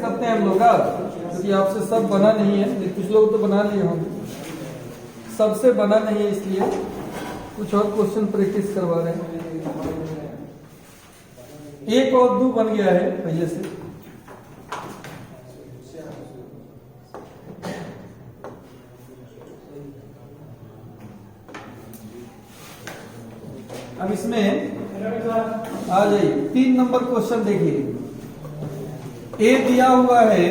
करते हैं हम लोग क्योंकि आपसे सब बना नहीं है, लेकिन कुछ लोग तो बना लिए होंगे, सबसे बना नहीं है इसलिए कुछ और क्वेश्चन प्रैक्टिस करवा रहे हैं। 1 और 2 बन गया है पहले से। अब इसमें आ जाइए 3 नंबर क्वेश्चन देखिए। ए दिया हुआ है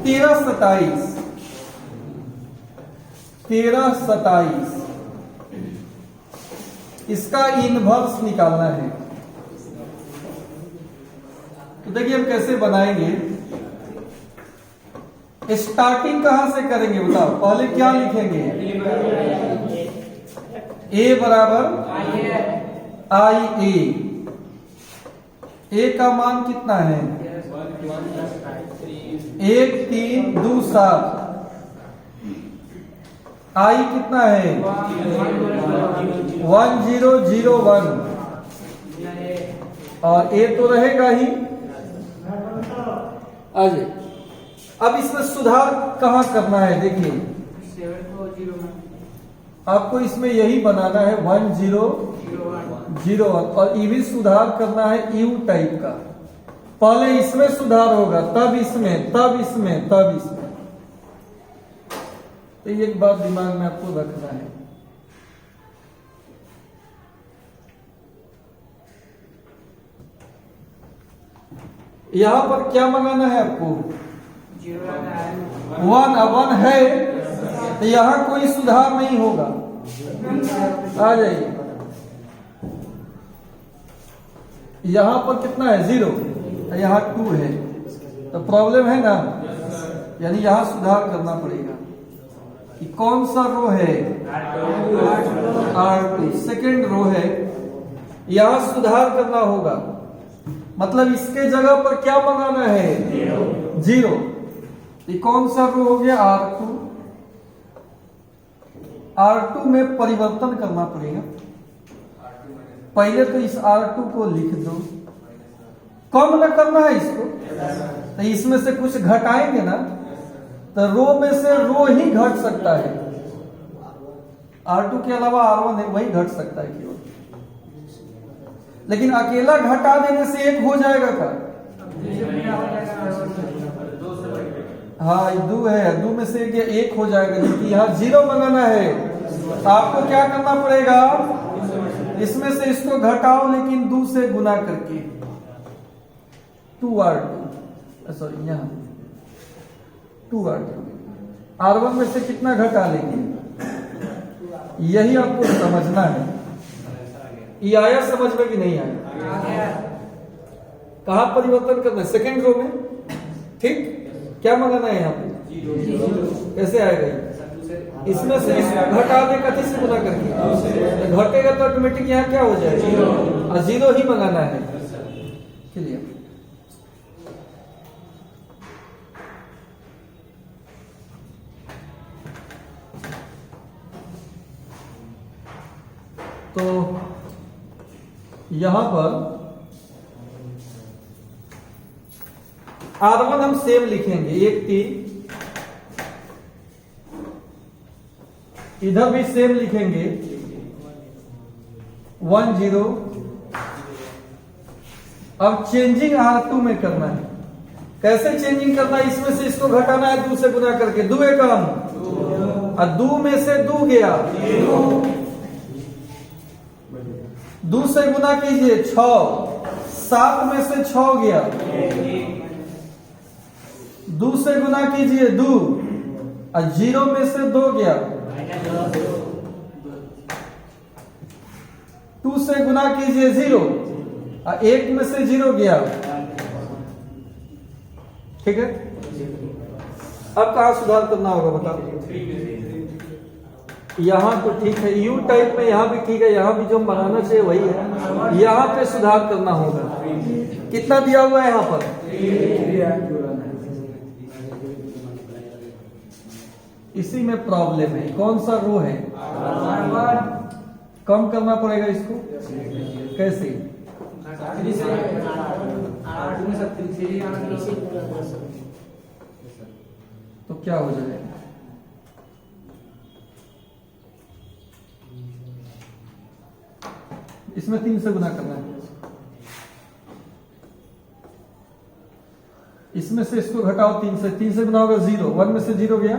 13, 27, 13, 27, इसका इनवर्स निकालना है। तो देखिए हम कैसे बनाएंगे, स्टार्टिंग कहां से करेंगे बताओ, पहले क्या लिखेंगे, ए बराबर आई ए का मान कितना है 1, 3, 2, 7, आई कितना है 1001 और ए तो रहेगा ही। आइए अब इसमें सुधार कहां करना है, देखिए आपको इसमें यही बनाना है 1001 और ये भी सुधार करना है यू टाइप का। पहले इसमें सुधार होगा, तब इसमें, तब इसमें, तब इसमें। तो एक बात दिमाग में आपको रखना है, यहां पर क्या मंगाना है आपको 1 है तो यहां कोई सुधार नहीं होगा। आ जाइए, यहां पर कितना है 0, यहां 2 है, तो प्रॉब्लम है ना, यानी यहां सुधार करना पड़ेगा कि कौन सा रो है R2, सेकेंड रो है, यहां सुधार करना होगा। मतलब इसके जगह पर क्या मंगाना है 0। ये कौन सा रो हो गया R2, R2 में परिवर्तन करना पड़ेगा। पहले तो इस R2 को लिख दो, कम न करना है इसको, तो इसमें से कुछ घटाएंगे ना, तो रो में से रो ही घट सकता है, R2 के अलावा R1 है वही घट सकता है केवल। लेकिन अकेला घटा देने से 1 हो जाएगा क्या, हाँ 2 है, 2 में से 1 हो जाएगा, क्योंकि यहाँ 0 बनाना है। आपको क्या करना पड़ेगा, इसमें से इसको घटाओ लेकिन 2 से गुना करके, 2R2, सॉरी यहाँ 2R2, R1 में से कितना घटा लेंगे, यही आपको समझना है। ये आया समझ में कि नहीं आया, कहां परिवर्तन करना है, सेकेंड रो में, ठीक। क्या मंगाना है यहाँ पे, कैसे आएगा ये, इसमें से इसको घटा दे, कथी से गुना करके, घटेगा तो ऑटोमेटिक यहाँ क्या हो जाएगा, और 0 ही मंगाना है। क्लियर। तो यहां पर R1 हम सेम लिखेंगे 1, 3, इधर भी सेम लिखेंगे 1, 0। अब चेंजिंग R2 में करना है, कैसे चेंजिंग करना है, इसमें से इसको घटाना है 2 से गुना करके, 2 एकम, और 2 में से 2 गया, 2 से गुना कीजिए 6, 7 में से 6 गया, 2 से गुना कीजिए 2, और 0 में से 2 गया, 2 से गुना कीजिए 0, और 1 में से 0 गया। ठीक है, अब कहां सुधार करना होगा बताओ, यहाँ तो ठीक है, यू टाइप में यहाँ भी ठीक है, यहाँ भी जो बनाना चाहिए वही है, यहाँ पे सुधार करना होगा। कितना दिया हुआ है यहाँ पर, इसी में प्रॉब्लम है, कौन सा रो है, कम करना पड़ेगा इसको, कैसे तो क्या हो जाएगा? इसमें 3 से गुना करना है, इसमें से इसको घटाओ 3 से, 3 से गुना होगा 0, 1 में से 0 गया,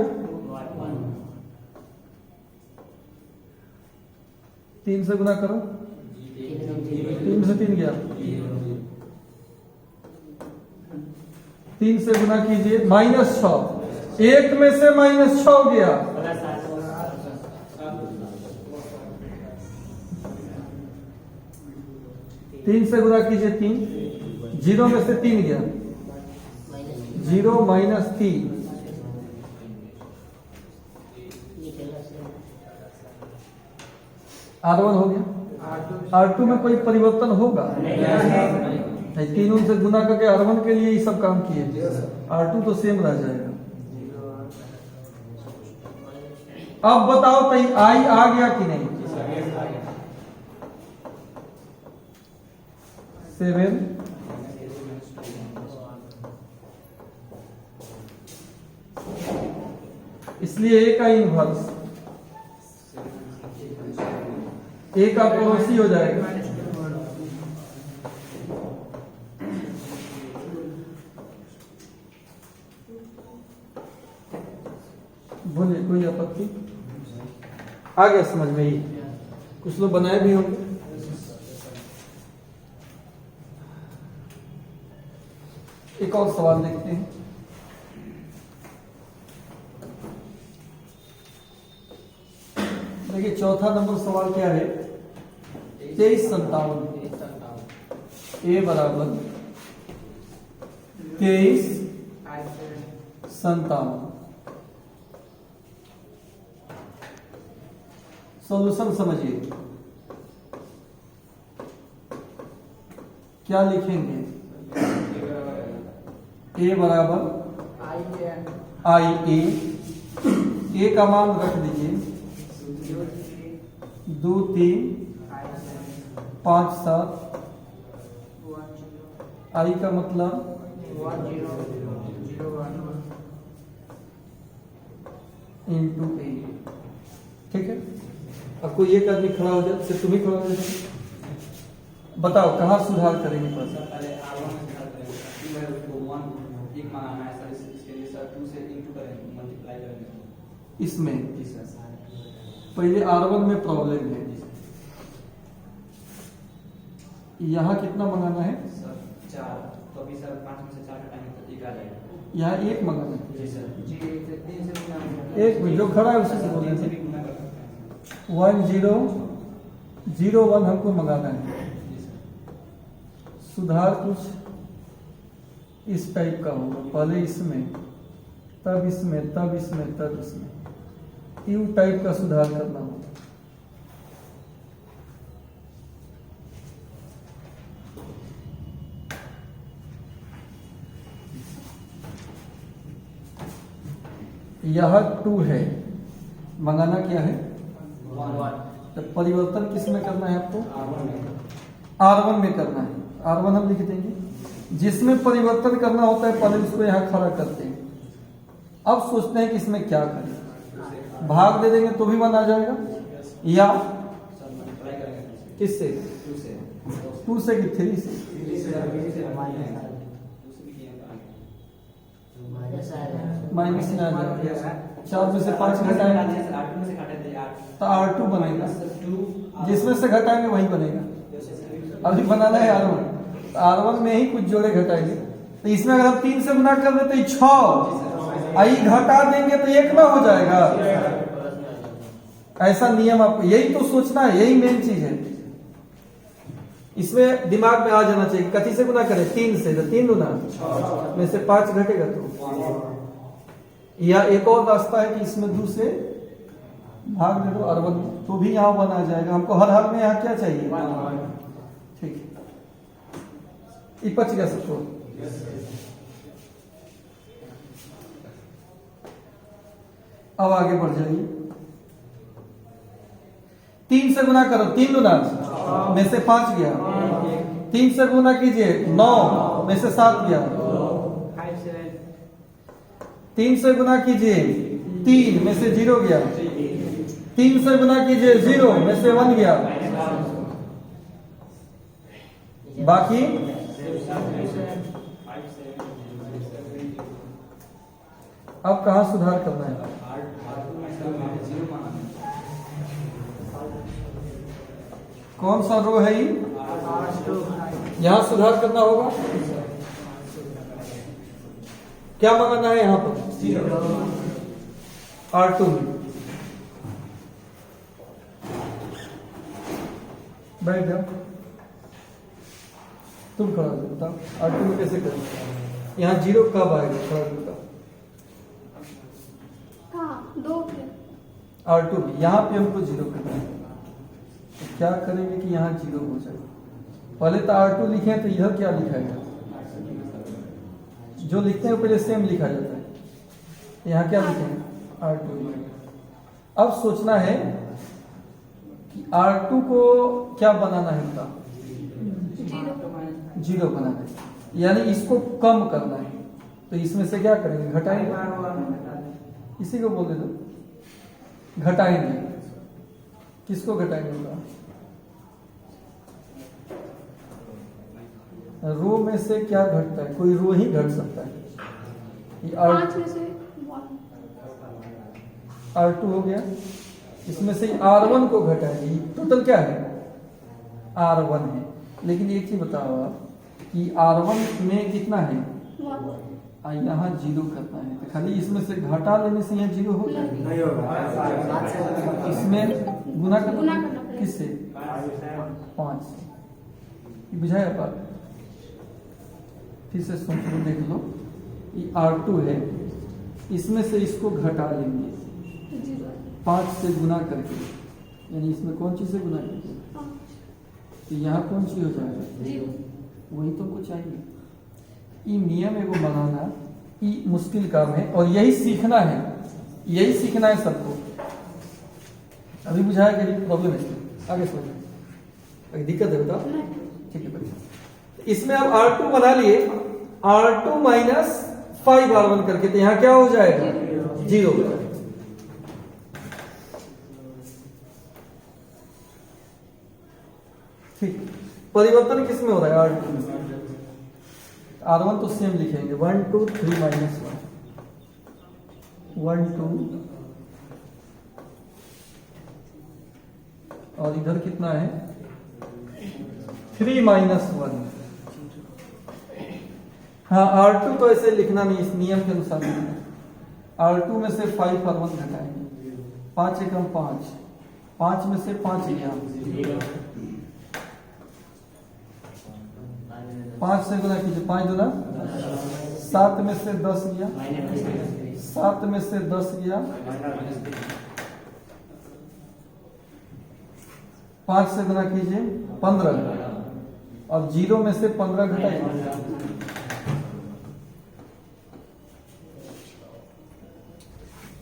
3 से गुना करो, 3 में से 3 गया, 3 से गुना कीजिए -6, 1 में से -6 गया, 3 से गुना कीजिए 3, 0 में से 3 गया, 0 - 3, R1 हो गया। R2 में कोई परिवर्तन होगा नहीं, 3 से गुना करके R1 के लिए ये सब काम किए, R2 तो सेम रह जाएगा। अब बताओ तो I आ गया कि नहीं? 7 इसलिए A का इनवर्स, A का पड़ोसी हो जाएगा, बोलिए कोई आपत्ति? आ गया समझ में? ही कुछ लोग बनाए भी होंगे। एक और सवाल देखते हैं। देखिए चौथा नंबर सवाल क्या है? 2357, A बराबर 2357। सॉल्यूशन समझिए, क्या लिखेंगे? A बराबर IA, A का मान रख दीजिए 2 3 5 7, I का मतलब 1 0 0 1 इंटू A। ठीक है, अब कोई एक आदमी खड़ा हो जाए, सिर्फ तुम ही खड़ा हो जाए, बताओ कहाँ सुधार करेंगे? इसमें पहले R1 में प्रॉब्लम है, यहाँ कितना मंगाना है? 4, तो अभी सर 5 में से 4 हटाएंगे तो 1 आ जाएगा। यहाँ 1 मंगाना है। जी सर, जी 3 से गुना, एक जो खड़ा है उसी से बोले थे 1 0 0 1 हमको मंगाना है। सुधार कुछ इस टाइप का होगा, पहले इसमें, तब इसमें, तब इसमें, तब इसमें, यू टाइप का सुधार करना होगा। यह 2 है, मंगाना क्या है? 1 तो परिवर्तन किस में करना है आपको? R1 में करना है। R1 हम लिख देंगे, जिसमें परिवर्तन करना होता है पहले उसको यहाँ खड़ा करते हैं। अब सोचते हैं कि इसमें क्या करें, भाग दे देंगे तो भी 1 आ जाएगा, या किससे? 2 से कि 3 से? माइनस में आ जाएगा, 4 में से 5 घटाएंगे तो R2 बनेगा, जिसमें से घटाएंगे वही बनेगा। अभी बनाना है R1, तो R1 में ही कुछ जोड़े घटाएंगे, तो इसमें अगर हम 3 से गुना कर देते 6, आई घटा देंगे तो 1 ना हो जाएगा। ऐसा नियम आपको, यही तो सोचना है, यही मेन चीज है। इसमें दिमाग में आ जाना चाहिए, कथी से गुना करें? 3 से, तो 3 गुना में से 5 घटेगा तो, या एक और रास्ता है कि इसमें 2 से भाग दे दो R1 तो भी यहाँ 1 आ जाएगा। हमको हर हाल में यहाँ क्या चाहिए? ठीक है, ये पच गया सबको। अब आगे बढ़ जाइए, 3 से गुना करो, 3 गुना में से 5 गया, 3 से गुना कीजिए 9 में से 7 गया, 3 से गुना कीजिए 3 में से 0 गया, 3 से गुना कीजिए 0 में से 1 गया, बाकी अब कहां सुधार करना है? कौन सा रो है ये? यहां सुधार करना होगा। क्या मंगाना है यहां पर? R2 में बैठ जाओ, तुम खड़ा हो जाओ, बताओ R2 में कैसे करें? यहाँ 0 कब आएगा? खड़ा हो बताओ। R2 में यहाँ पे हमको 0 करना है, तो क्या करेंगे कि यहाँ 0 हो जाए। पहले तो R2 लिखे तो यह क्या लिखाएगा? जो लिखते हैं पहले सेम लिखा जाता है, यहाँ क्या लिखेंगे? R2। अब सोचना है कि R2 को क्या बनाना है? उसका 0 बनाना है, यानी इसको कम करना है। तो इसमें से क्या करेंगे? घटाएंगे, इसी को बोल दे दो, घटाएंगे। किसको घटाएंगे? रो में से क्या घटता है? कोई रो ही घट सकता है। ये R2 हो गया, इसमें से R1 को घटाएंगे। टोटल क्या है? R1 है। लेकिन एक चीज बताओ आप कि R1 में कितना है? यहाँ 0 करना है, तो खाली इसमें से घटा लेने से यहाँ 0 हो जाएगा? नहीं होगा। इसमें गुना करना किससे? 5 से। बुझाया बात? फिर से सुन देख लो, ये R2 है, इसमें से इसको घटा लेंगे 5 से गुना करके, यानी इसमें कौन चीज से गुना करके? तो यहाँ कौन चीज हो जाएगा? वही तुमको चाहिए। ये नियम एगो बनाना ये मुश्किल काम है, और यही सीखना है, यही सीखना है सबको। अभी बुझाया कि प्रॉब्लम है, आगे समझो। अगर दिक्कत है बताओ। ठीक है बच्चे, इसमें अब R2 बना लिए, R2 माइनस 5 R1 करके, तो यहाँ क्या हो जाएगा? 0 हो जाएगा। ठीक, परिवर्तन किसमें हो रहा है? R2 में। R1 तो सेम लिखेंगे, 1 2 3 माइनस 1 2, और इधर कितना है? 3 माइनस 1। हाँ, R2 तो ऐसे लिखना नहीं, इस नियम के अनुसार R2 में से 5 R1 घटाएंगे, 5 एकम 5, 5 में से 5 गया, 5 से गुना कीजिए, 5 गुना 7 में से 10 गया, 7 में से 10 गया, 5 से गुना कीजिए 15, और 0 में से 15 घटाइए,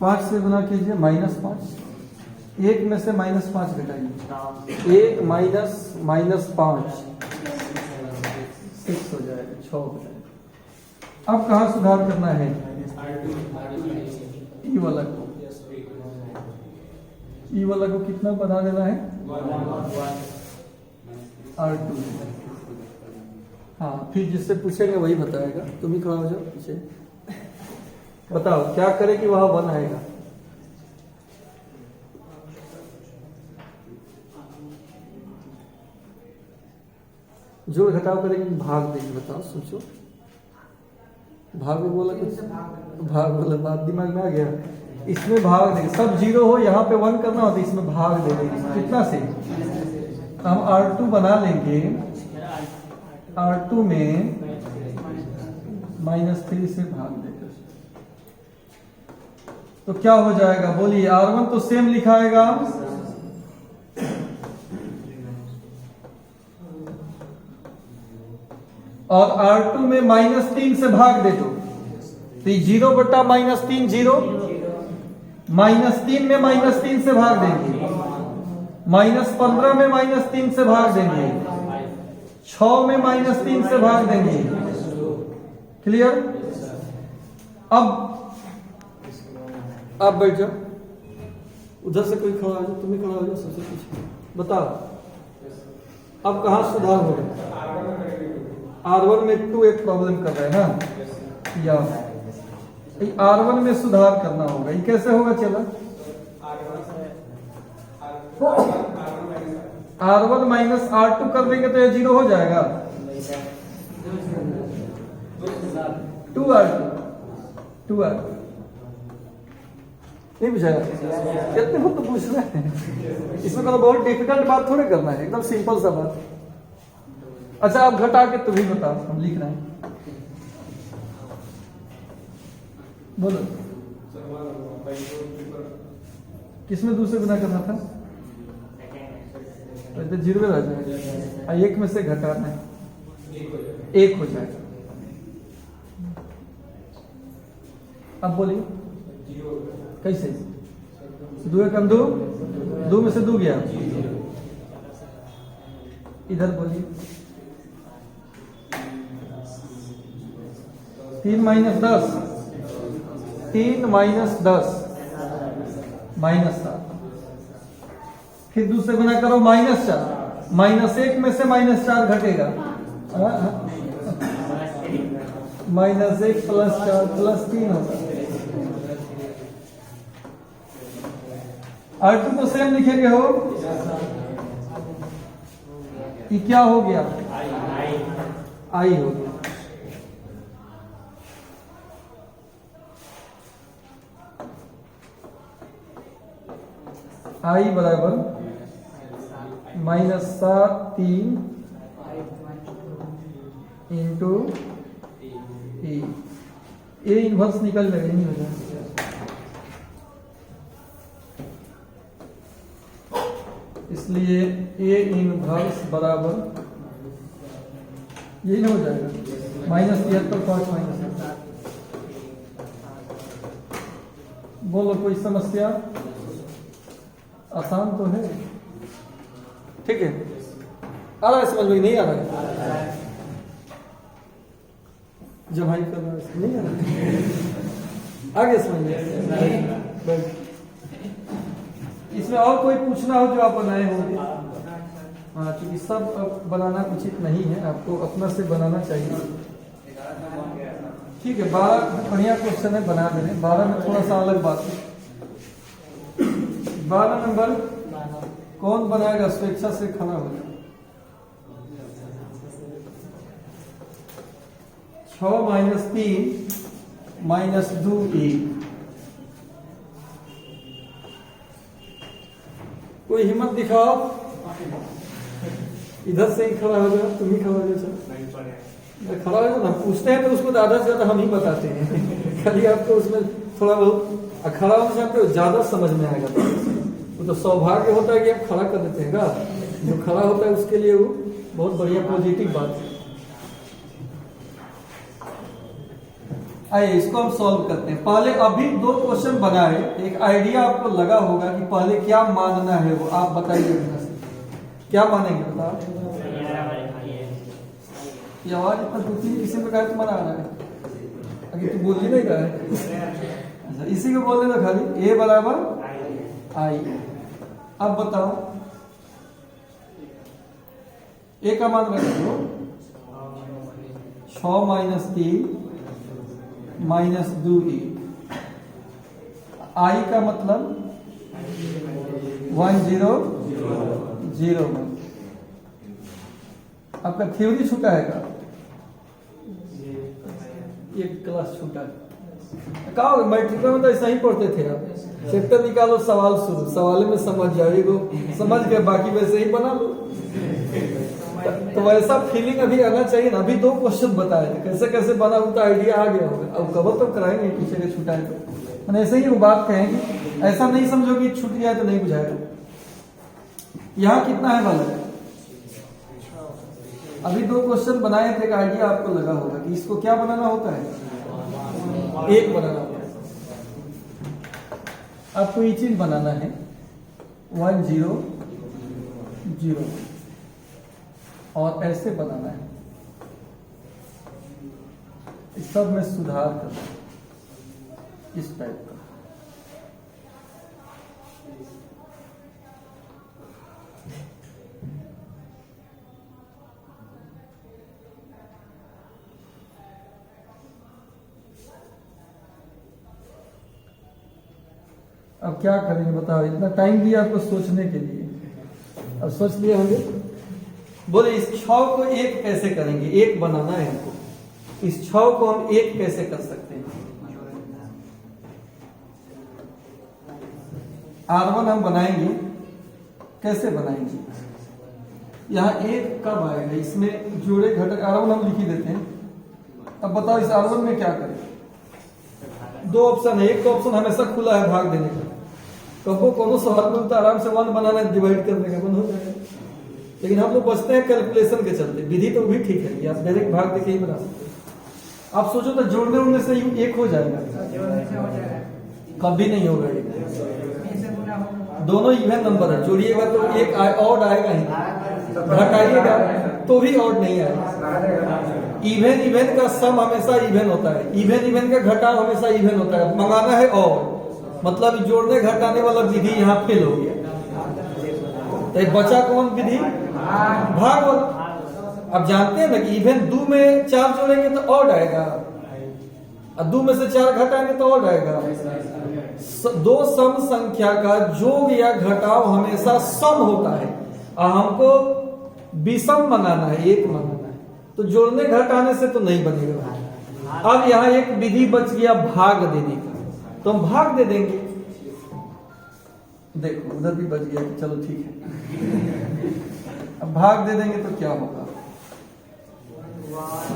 5 से गुना कीजिए -5, 1 में से -5 घटाइए, 1 माइनस -5 6 हो जाएगा, 6 हो जाएगा। अब कहाँ सुधार करना है? ई वाला को, ई वाला को कितना बना देना है? R2। हाँ, फिर जिससे पूछेंगे वही बताएगा। तुम ही खड़ा हो जाओ पीछे, बताओ क्या करे कि वहां 1 आएगा? जोड़ घटाव करेंगे, भाग देंगे। बताओ, सोचो। भाग में बोला कुछ, भाग बोला, बात दिमाग में आ गया। इसमें भाग देंगे, सब 0 हो, यहाँ पे 1 करना हो तो इसमें भाग दे देंगे। कितना से? हम R2 बना लेंगे, R2 में -3 से भाग देंगे, तो क्या हो जाएगा? बोलिए। R1 तो सेम लिखाएगा, और R2 में -3 से भाग दे दो, तो 0 बटा -3 0, -3 में -3 से भाग देंगे, -15 में -3 से भाग देंगे, 6 में -3 से भाग देंगे, क्लियर? अब आप बैठ जाओ, उधर से कोई खड़ा हो जाओ, तुम ही खड़ा हो जाओ सबसे पीछे, बताओ अब कहाँ सुधार होगा? R1 में 2 एक प्रॉब्लम कर रहे हैं ना, या R1 में सुधार करना होगा। ये कैसे होगा? चला R1 माइनस R2 कर देंगे तो ये 0 हो जाएगा। 2R2 नहीं बुझाएगा? कितने हो तो पूछ रहे हैं, इसमें तो बहुत डिफिकल्ट बात थोड़ी करना है, एकदम सिंपल सा बात। अच्छा आप घटा के तुम ही बताओ, हम लिख रहे हैं, बोलो किसमें दूसरे गुना करना था? तो 0 रह जाएगा, 1 में से घटाना है, 1 हो जाएगा। अब बोलिए कैसे? 2 कम 2 में से 2 गया, इधर बोलिए 3 माइनस 10, 3 माइनस 10 -7, फिर दूसरे गुना करो -4, -1 में से -4 घटेगा, -1 + 4 + 3 होगा। R2 को सेम लिखेंगे हो, ये क्या हो गया? I हो गया। I बराबर -7 3 इंटू ए इनवर्स निकल जाएगा, नहीं हो जाएगा। इसलिए ए इनवर्स बराबर यही हो जाएगा -73 बोलो कोई समस्या? आसान तो है, ठीक है? आ रहा है समझ में? नहीं आ रहा है? जमाई कर रहा है, नहीं आ रहा है? आगे समझ में? इसमें और कोई पूछना हो जो आप बनाए होंगे? हाँ, क्योंकि सब बनाना उचित नहीं है, आपको अपना से बनाना चाहिए। ठीक है, 12 बढ़िया क्वेश्चन है, बना दे रहे। 12 में थोड़ा सा अलग बात है। 12 नंबर कौन बनाएगा? स्वेच्छा से खड़ा हो जाए। 6 - 3 - 2 1। कोई हिम्मत दिखाओ, इधर से ही खड़ा हो जाओ, तुम ही खड़ा हो जाओ, खड़ा हो जाओ। हम पूछते हैं तो उसको ज्यादा से ज्यादा हम ही बताते हैं, खाली आपको उसमें थोड़ा बहुत खड़ा हो जाते हो, ज्यादा समझ में आएगा। वो तो सौभाग्य होता है कि आप खड़ा कर देते हैं, जो खड़ा होता है उसके लिए वो बहुत बढ़िया पॉजिटिव बात है। आइए इसको हम सॉल्व करते हैं। पहले अभी 2 क्वेश्चन बनाए, एक आइडिया आपको लगा होगा कि पहले क्या मानना है, वो आप बताइए। क्या मानेंगे बताओ? ये आवाज इतना 2-3 किसी प्रकार तुम्हारा आ रहा है, अगर तू बोल ही नहीं रहा है। अच्छा, इसी को बोलने दो खाली, ए बराबर आई। अब बताओ ए का मान रख दो, 6 - 3 -2 1। आई का मतलब 1 0 0 1। आपका थ्योरी छूटा है का? एक क्लास छूटा है। कहा मैट्रिक में तो ऐसा ही पढ़ते थे आप, चैप्टर निकालो, सवाल शुरू, सवाल में समझ जाएगा, समझ के बाकी वैसे ही बना लो। तो वैसा फीलिंग अभी आना चाहिए ना। अभी 2 क्वेश्चन बताए थे, कैसे कैसे बना उनका आइडिया आ गया होगा। अब कवर तो कराएंगे पीछे के छूटा है तो मैंने ऐसे ही वो बात कहेंगे, ऐसा नहीं समझो कि छूट गया तो नहीं बुझाएगा। यहाँ कितना है वाला? अभी 2 क्वेश्चन बनाए थे, आइडिया आपको लगा होगा कि इसको क्या बनाना होता है, 1 बनाना होता है। आपको ये चीज बनाना है 1 0 0 और ऐसे बनाना है। इस सब में सुधार कर इस टाइप का। अब क्या करेंगे बताओ, इतना टाइम दिया आपको सोचने के लिए, अब सोच लिए होंगे। बोले इस 6 को 1 कैसे करेंगे, 1 बनाना है हमको, इस 6 को हम 1 कैसे कर सकते हैं। R1 हम बनाएंगे, कैसे बनाएंगे, यहाँ 1 कब आएगा, इसमें जोड़े घटक R1 हम लिख ही देते हैं। अब बताओ इस R1 में क्या करें, 2 ऑप्शन है, एक तो ऑप्शन हमेशा खुला है भाग देने का, कबो कोनो सवाल में तो आराम से 1 बनाना डिवाइड करने का मन हो जाएगा, लेकिन हम लोग बचते हैं कैलकुलेशन के चलते। विधि तो भी ठीक है, आप डायरेक्ट भाग देके ही बना सकते हैं। आप सोचो तो जोड़ने उड़ने से 1 हो जाएगा, कभी नहीं होगा 1। दोनों इवन नंबर है, जोड़िएगा तो 1 ऑड आएगा ही, घटाइएगा तो भी ऑड नहीं आएगा। इवन का सम हमेशा इवन होता है, इवन का घटाव हमेशा इवन होता है। मंगाना है और मतलब जोड़ने घटाने वाला विधि यहाँ फेल हो गया, तो बचा कौन विधि, भाग वाला। अब जानते हैं ना कि इवन 2 में 4 जोड़ेंगे तो ऑड आएगा, और 2 में से 4 घटाएंगे तो ऑड आएगा। 2 सम संख्या का जोड़ या घटाव हमेशा सम होता है, और हमको विषम बनाना है, 1 बनाना है, तो जोड़ने घटाने से तो नहीं बनेगा। अब यहाँ एक विधि बच गया भाग देने का, तो हम भाग दे देंगे। देखो उधर भी बच गया, चलो ठीक है। अब भाग दे देंगे तो क्या होगा,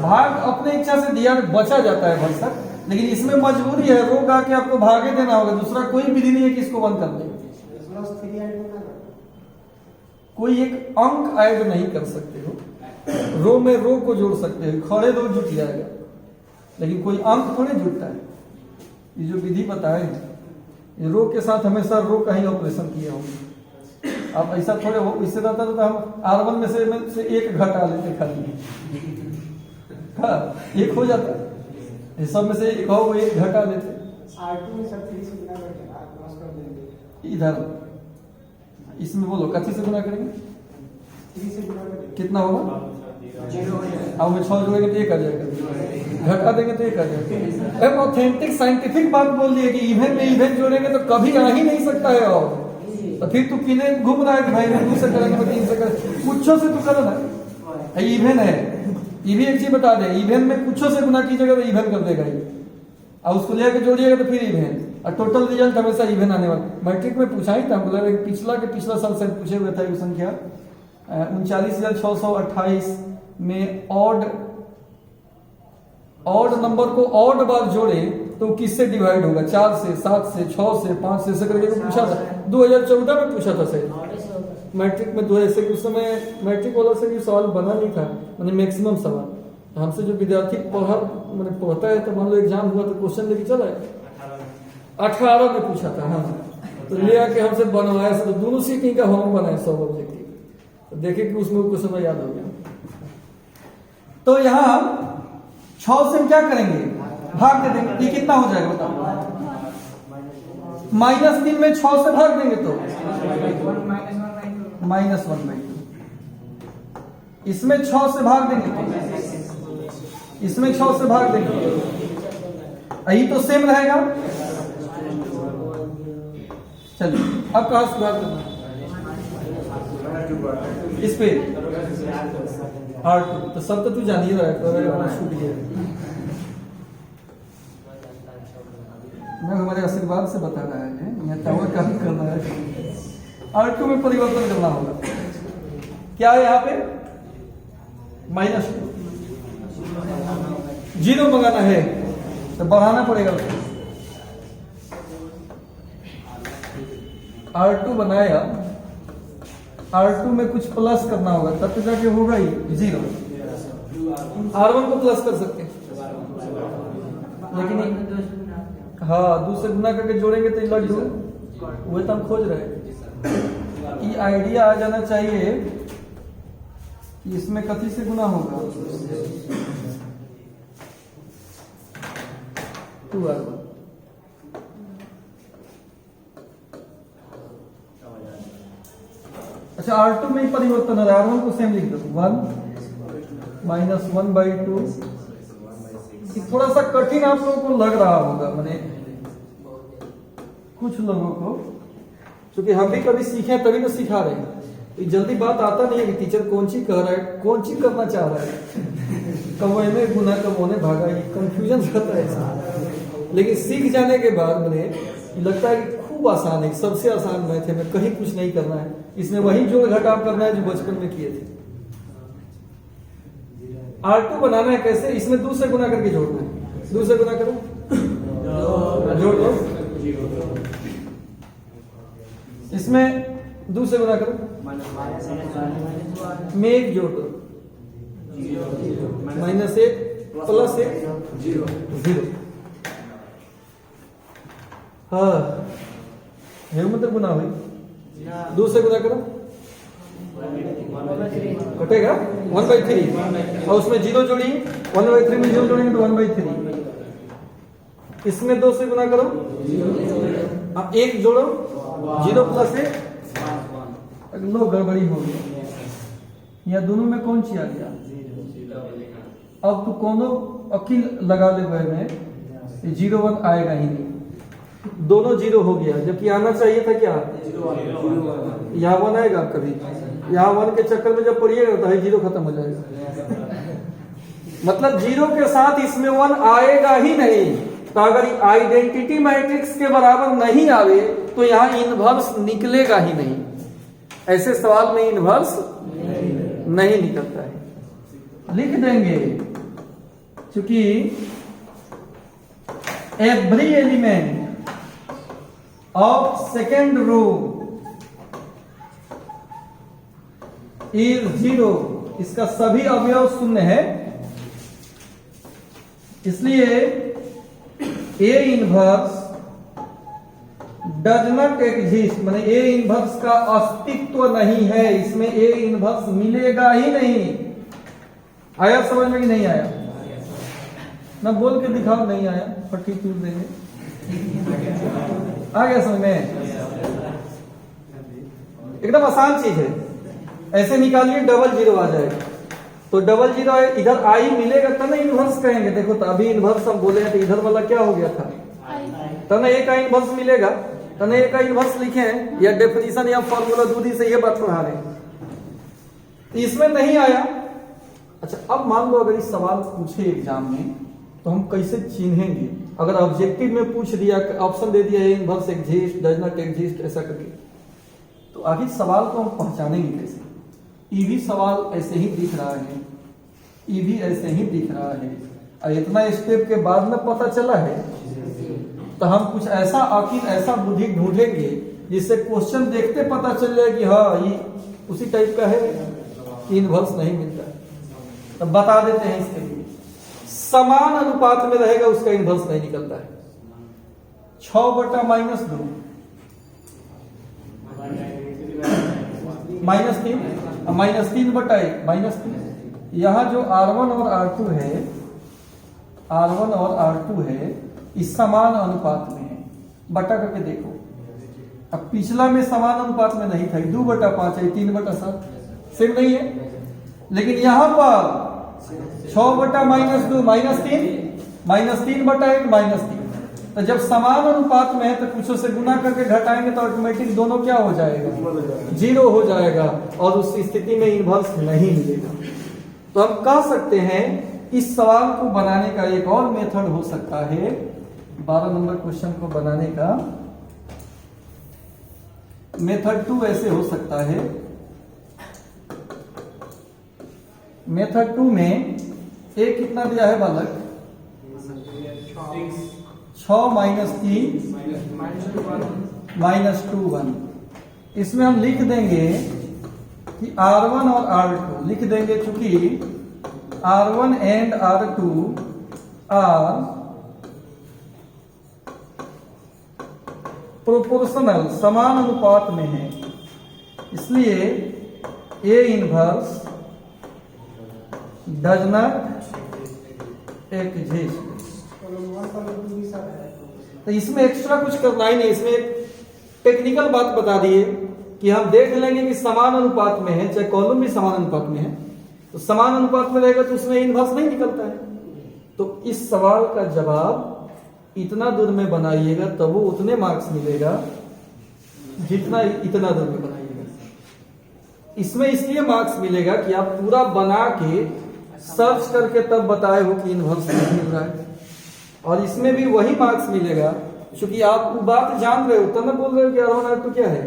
भाग अपने इच्छा से दिया बचा जाता है भरसक, लेकिन इसमें मजबूरी है, रोक आके आपको भागे देना होगा, दूसरा कोई विधि नहीं है कि इसको बंद कर दे। कोई एक अंक ऐड नहीं कर सकते हो, रो में रो को जोड़ सकते हो, खड़े रो जुट जाएगा, लेकिन कोई अंक थोड़े जुटता है। ये जो विधि बताए ये रो के साथ हमेशा रो का ही ऑपरेशन किया होगा। आप ऐसा थोड़े हो, इससे रहता तो हम R1 में से 1 घटा लेते खाली, हाँ 1 हो जाता, इस सब में से 1 घटा लेते। इधर इसमें बोलो कथी से गुना करेंगे, कितना होगा, अब में 6 जोड़ेंगे तो 1 आ जाएगा, घटा देंगे तो 1 आ जाएगा। अब ऑथेंटिक साइंटिफिक बात बोल दी है कि इवन में इवन जोड़ेंगे तो कभी आ ही नहीं सकता है, और तो फिर तू किने घूम रहा है कि भाई मैं 2 से करेंगे, 3 से करेंगे, कुछ से तू करो ना, इवन है। ये भी एक चीज बता दे, इवन में कुछ से गुना कीजिएगा तो इवन कर देगा ये, और उसको लेकर जोड़िएगा तो फिर इवन, और टोटल रिजल्ट हमेशा इवन आने वाला। मैट्रिक में पूछा ही था, मतलब पिछला साल से पूछे हुए था, संख्या 39,628 में ऑड नंबर को ऑड बार जोड़े तो किससे डिवाइड होगा, 4 से, 7 से, 6 से, 5 से, ऐसे करके पूछा था। 2014 में पूछा था सर मैट्रिक में, 2 ऐसे उस समय मैट्रिक वाला से भी सवाल बना नहीं था, मैंने मैक्सिमम सवाल हमसे जो विद्यार्थी पढ़ता है, तो मान लो एग्जाम हुआ तो क्वेश्चन लेके चला है, 18 में पूछा था। हाँ तो ले आके हमसे बनवाया, तो दोनों सीटिंग का हम बनाए 100 ऑब्जेक्टिव, तो देखे कि उसमें क्वेश्चन याद हो गया। तो यहाँ हम 6 से हम क्या करेंगे, भाग दे देंगे। ये कितना हो जाएगा बताओ, -3 में 6 से भाग देंगे तो -1/2, इसमें 6 से भाग देंगे तो इसमें 6 से भाग देंगे, यही तो सेम रहेगा। चलिए अब कहां से भाग करना, इस पे R2, तो सब तो तू जान ही रहा है, छूट गया। मैं हमारे आशीर्वाद से बता रहा है, यहाँ टावर काम करना है। R2 में परिवर्तन करना होगा, क्या है यहाँ पे, -2, 0 मंगाना है तो बढ़ाना पड़ेगा उसको। R2 बनाया, R2 में कुछ प्लस करना होगा, तब तो जाके होगा ही 0। R1 को प्लस कर सकते हैं, लेकिन हाँ 2 से गुना करके जोड़ेंगे तो लड्डू, वही तो हम खोज रहे हैं। ये आइडिया आ जाना चाहिए कि इसमें कथी से गुना होगा, R1। अच्छा R2 में ही परिवर्तन है, R1 को सेम लिख दो 1 माइनस 1/2। थोड़ा सा कठिन आप लोगों को लग रहा होगा, मैंने कुछ लोगों को, क्योंकि हम भी कभी सीखे तभी तो सिखा रहे हैं। ये जल्दी बात आता नहीं है कि टीचर कौन सी कह रहा है, कौन सी करना चाह रहा है, कब में गुना कब होने भागा, ये कंफ्यूजन रहता है इसमें। लेकिन सीख जाने के बाद मैंने लगता है कि खूब आसान है, सबसे आसान मैथ है, में कहीं कुछ नहीं करना है, इसमें वही जोड़ घटाव करना है जो बचपन में किए थे। R2 बनाना है कैसे, इसमें 2 से गुना करके जोड़ना है, 2 से गुना करो, जोड़ दो, इसमें 2 से गुना करो, में 1 जोड़ दो, -1 + 1 0। हाँ है मतलब गुना हुई, 2 से गुना करो, कटेगा 1/3, और उसमें 0 जोड़ी, 1/3 में 0 जोड़ेंगे तो 1/3। इसमें 2 से गुना करो, अब 1 जोड़ो, 0 + 1 लो, गड़बड़ी हो गई, या दोनों में कौन सी आ गया। अब तो कोनो अकील लगा ले भाई में 0 1 आएगा ही नहीं, दोनों 0 हो गया, जबकि आना चाहिए था क्या, यहाँ 1 आएगा कभी, यहाँ 1 के चक्कर में जब पढ़िएगा तो 0 खत्म हो जाएगा। मतलब 0 के साथ इसमें 1 आएगा ही नहीं। तो अगर आइडेंटिटी मैट्रिक्स के बराबर नहीं आवे तो यहाँ इनवर्स निकलेगा ही नहीं, ऐसे सवाल में इनवर्स नहीं निकलता है। लिख देंगे, क्योंकि every element of second row is 0, इसका सभी अवयव शून्य है, इसलिए A inverse does not exist, माने A इनवर्स का अस्तित्व नहीं है, इसमें A इनवर्स मिलेगा ही नहीं। आया समझ में कि नहीं आया, ना बोल के दिखाओ, नहीं आया फटी चूर देंगे। आ गया समझ में, एकदम आसान चीज है, ऐसे निकालिए डबल 0 आ जाएगा, तो डबल 0 इधर आई मिलेगा तब ना इनवर्स कहेंगे। देखो तो अभी इनवर्स हम बोले हैं तो इधर वाला क्या हो गया था, तब ना A का इनवर्स मिलेगा, तब ना A का इनवर्स लिखे हैं, या डेफिनेशन या फॉर्मूला दूधी से ये बात पढ़ा रहे हैं, इसमें नहीं आया। अच्छा अब मान लो अगर इस सवाल पूछे एग्जाम में तो हम कैसे चिन्हेंगे, अगर ऑब्जेक्टिव में पूछ दिया, ऑप्शन दे दिया A inverse exist does not exist ऐसा करके, तो आखिर सवाल को हम पहचानेंगे कैसे। ई भी सवाल ऐसे ही दिख रहा है, ई भी ऐसे ही दिख रहा है, और इतना स्टेप के बाद में पता चला है, तो हम कुछ ऐसा आखिर ऐसा बुद्धि ढूंढेंगे जिससे क्वेश्चन देखते पता चल जाए कि हाँ ये उसी टाइप का है, इनवर्स नहीं मिलता है, तो बता देते हैं। इसके लिए समान अनुपात में रहेगा उसका इनवर्स नहीं निकलता है। 6/-2 -3 -3/1 -3। यहाँ जो R1 और R2 है, R1 और R2 है, इस समान अनुपात में है, बटा करके देखो। अब पिछला में समान अनुपात में नहीं था, 2/5 है, 3/7 सेम नहीं है, लेकिन यहाँ पर 6/-2 -3/1 -3। तो जब समान अनुपात में है तो कुछ से गुना करके घटाएंगे तो ऑटोमेटिक दोनों क्या हो जाएगा, 0 हो जाएगा, और उस स्थिति में इनवर्स नहीं मिलेगा। तो हम कह सकते हैं इस सवाल को बनाने का एक और मेथड हो सकता है, 12 नंबर क्वेश्चन को बनाने का मेथड 2 ऐसे हो सकता है। मेथड 2 में A कितना दिया है बालक, 6 -3 -2 1। इसमें हम लिख देंगे कि R1 और R2 लिख देंगे, चूंकि R1 and R2 are proportional, समान अनुपात में है, इसलिए A inverse does not exist. तो इसमें एक्स्ट्रा कुछ करना ही नहीं, इसमें एक टेक्निकल बात बता दिए कि हम देख लेंगे कि समान अनुपात में है, चाहे कॉलम भी समान अनुपात में है, तो समान अनुपात में रहेगा तो उसमें इनवर्स नहीं निकलता है। तो इस सवाल का जवाब इतना दूर में बनाइएगा तब वो उतने मार्क्स मिलेगा जितना इतना दूर में बनाइएगा। इसमें इसलिए मार्क्स मिलेगा कि आप पूरा बना के सर्च करके तब बताए हो कि इनवर्स नहीं मिल रहा है, और इसमें भी वही मार्क्स मिलेगा क्योंकि आप वो बात जान रहे हो तब ना बोल रहे हो कि अरोना तो क्या है।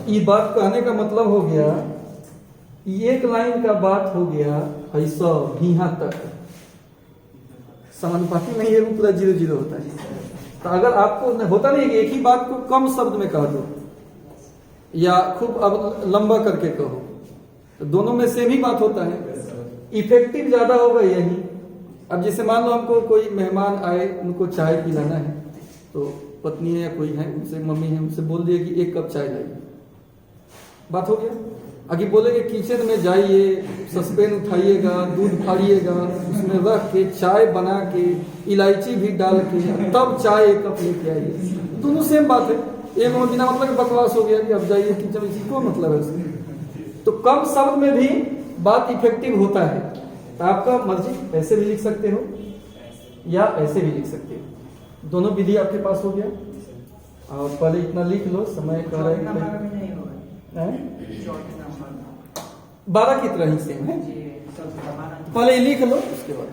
ये बात कहने का मतलब हो गया, एक लाइन का बात हो गया ऐसा यहाँ तक समानुपाती नहीं है, वो पूरा 0-0 होता है। तो अगर आपको होता नहीं कि एक ही बात को कम शब्द में कह दो या खूब अब लंबा करके कहो, तो दोनों में सेम ही बात होता है, इफेक्टिव ज्यादा होगा यही। अब जैसे मान लो हमको कोई मेहमान आए, उनको चाय पिलाना है, तो पत्नी है या कोई है, उनसे मम्मी है, उनसे बोल दिया कि 1 कप चाय लाइए, बात हो गया। आगे बोलेंगे किचन में जाइए, सस्पेन उठाइएगा, दूध फाड़िएगा, उसमें रख के चाय बना के इलायची भी डाल के तब चाय 1 कप लेके आइए, दोनों सेम बात है। एक में बिना मतलब बकवास हो गया कि अब जाइए किचन, इसी को मतलब है उसमें। तो कम शब्द में भी बात इफेक्टिव होता है। तो आपका मर्जी, ऐसे भी लिख सकते हो या ऐसे भी लिख सकते हो, दोनों विधि आपके पास हो गया। और पहले इतना लिख लो, समय कह रहा है 12 की तरह ही सेम है, पहले लिख लो उसके बाद